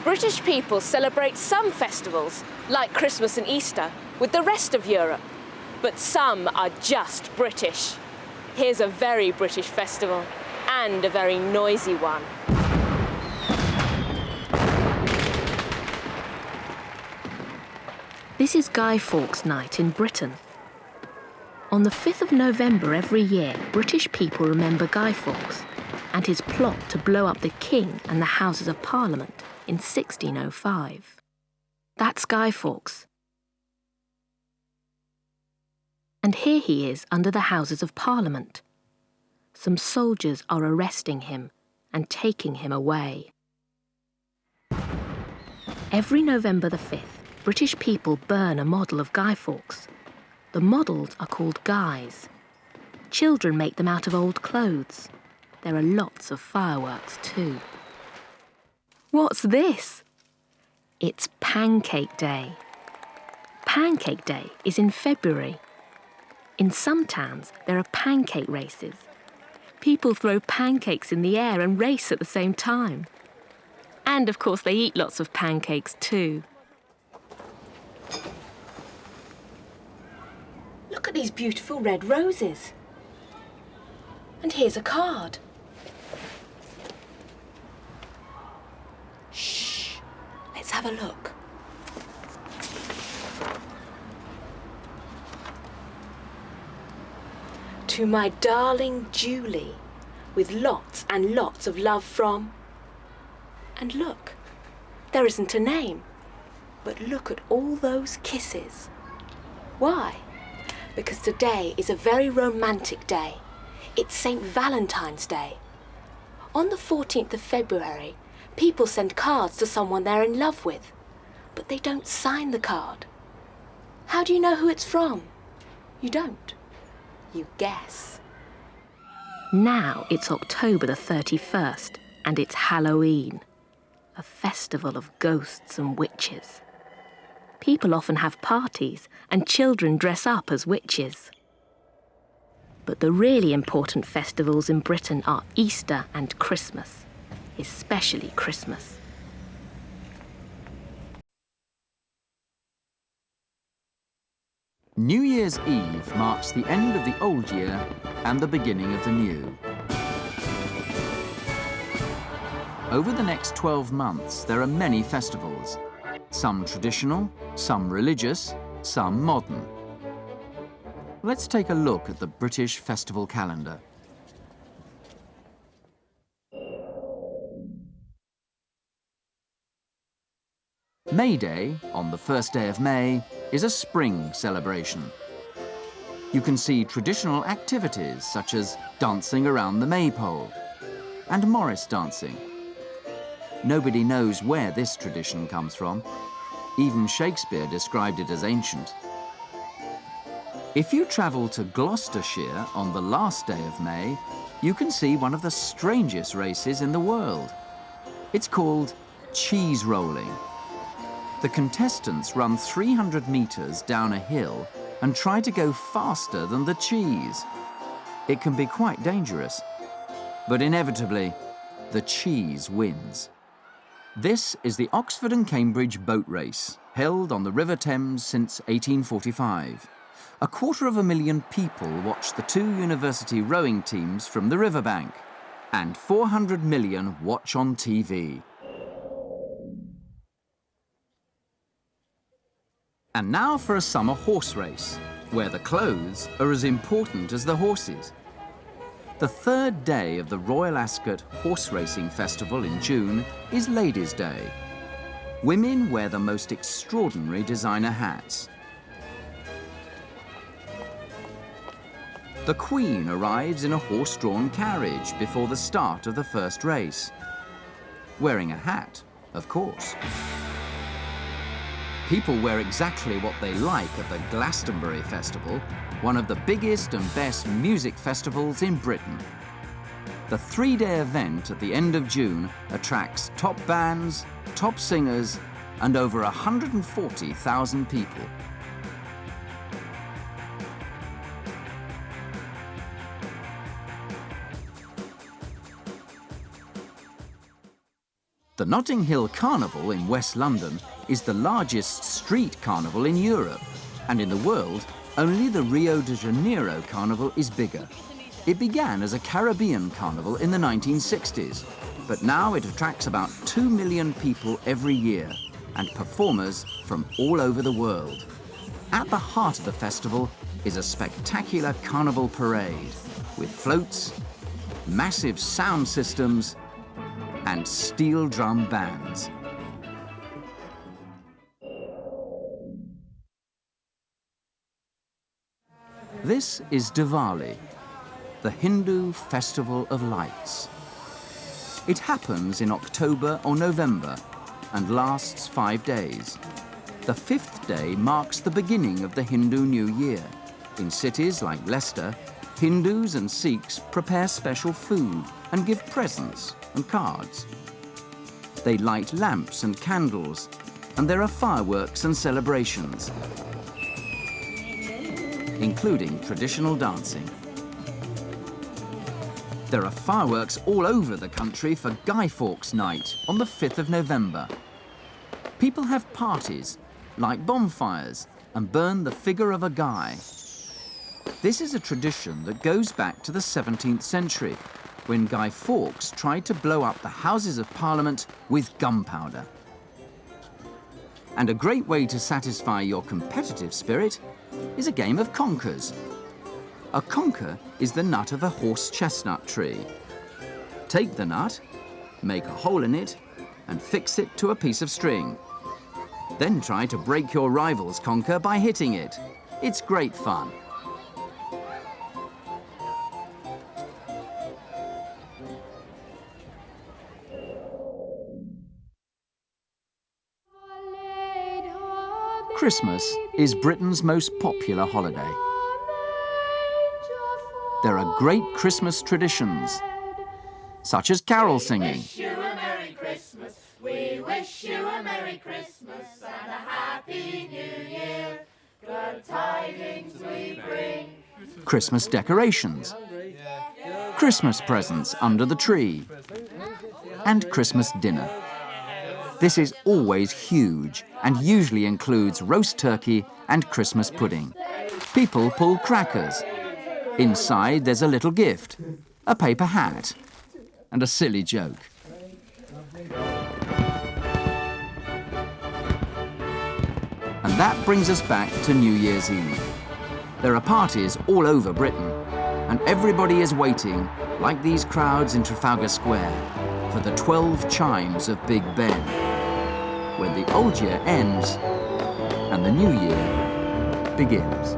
British people celebrate some festivals, like Christmas and Easter, with the rest of Europe. But some are just British. Here's a very British festival, and a very noisy one. This is Guy Fawkes Night in Britain. On the 5th of November every year, British people remember Guy Fawkes and his plot to blow up the King and the Houses of Parliament in 1605. That's Guy Fawkes. And here he is under the Houses of Parliament. Some soldiers are arresting him and taking him away. Every November the 5th, British people burn a model of Guy Fawkes. The models are called guys. Children make them out of old clothes. There are lots of fireworks too. What's this? It's Pancake Day. Pancake Day is in February. In some towns, there are pancake races. People throw pancakes in the air and race at the same time. And of course, they eat lots of pancakes too. Look at these beautiful red roses. And here's a card. Shh, let's have a look. To my darling Julie, with lots and lots of love from... And look, there isn't a name, but look at all those kisses. Why? Because today is a very romantic day. It's St. Valentine's Day. On the 14th of February, people send cards to someone they're in love with, but they don't sign the card. How do you know who it's from? You don't. You guess. Now it's October the 31st, and it's Halloween, a festival of ghosts and witches. People often have parties, and children dress up as witches. But the really important festivals in Britain are Easter and Christmas, especially Christmas. New Year's Eve marks the end of the old year and the beginning of the new. Over the next 12 months, there are many festivals. Some traditional, some religious, some modern. Let's take a look at the British festival calendar. May Day, on the first day of May, is a spring celebration. You can see traditional activities such as dancing around the maypole and Morris dancing. Nobody knows where this tradition comes from. Even Shakespeare described it as ancient. If you travel to Gloucestershire on the last day of May, you can see one of the strangest races in the world. It's called cheese rolling. The contestants run 300 meters down a hill and try to go faster than the cheese. It can be quite dangerous, but inevitably, the cheese wins. This is the Oxford and Cambridge boat race, held on the River Thames since 1845. 250,000 people watch the two university rowing teams from the riverbank, and 400 million watch on TV. And now for a summer horse race, where the clothes are as important as the horses. The third day of the Royal Ascot Horse Racing Festival in June is Ladies' Day. Women wear the most extraordinary designer hats. The Queen arrives in a horse-drawn carriage before the start of the first race. Wearing a hat, of course. People wear exactly what they like at the Glastonbury Festival, one of the biggest and best music festivals in Britain. The three-day event at the end of June attracts top bands, top singers, and over 140,000 people. The Notting Hill Carnival in West London is the largest street carnival in Europe, and in the world, only the Rio de Janeiro Carnival is bigger. It began as a Caribbean carnival in the 1960s, but now it attracts about 2 million people every year and performers from all over the world. At the heart of the festival is a spectacular carnival parade with floats, massive sound systems and steel drum bands. This is Diwali, the Hindu festival of lights. It happens in October or November and lasts 5 days. The 5th day marks the beginning of the Hindu New Year. In cities like Leicester, Hindus and Sikhs prepare special food and give presents and cards. They light lamps and candles, and there are fireworks and celebrations, including traditional dancing. There are fireworks all over the country for Guy Fawkes Night on the 5th of November. People have parties, light bonfires, and burn the figure of a guy. This is a tradition that goes back to the 17th century, when Guy Fawkes tried to blow up the Houses of Parliament with gunpowder. And a great way to satisfy your competitive spirit is a game of conkers. A conker is the nut of a horse chestnut tree. Take the nut, make a hole in it, and fix it to a piece of string. Then try to break your rival's conker by hitting it. It's great fun. Christmas is Britain's most popular holiday. There are great Christmas traditions, such as carol singing. We wish you a Merry Christmas. We wish you a Merry Christmas and a Happy New Year. Good tidings we bring. Christmas decorations, Christmas presents under the tree, and Christmas dinner. This is always huge and usually includes roast turkey and Christmas pudding. People pull crackers. Inside there's a little gift, a paper hat, and a silly joke. And that brings us back to New Year's Eve. There are parties all over Britain, and everybody is waiting, like these crowds in Trafalgar Square, for the 12 chimes of Big Ben, when the old year ends and the new year begins.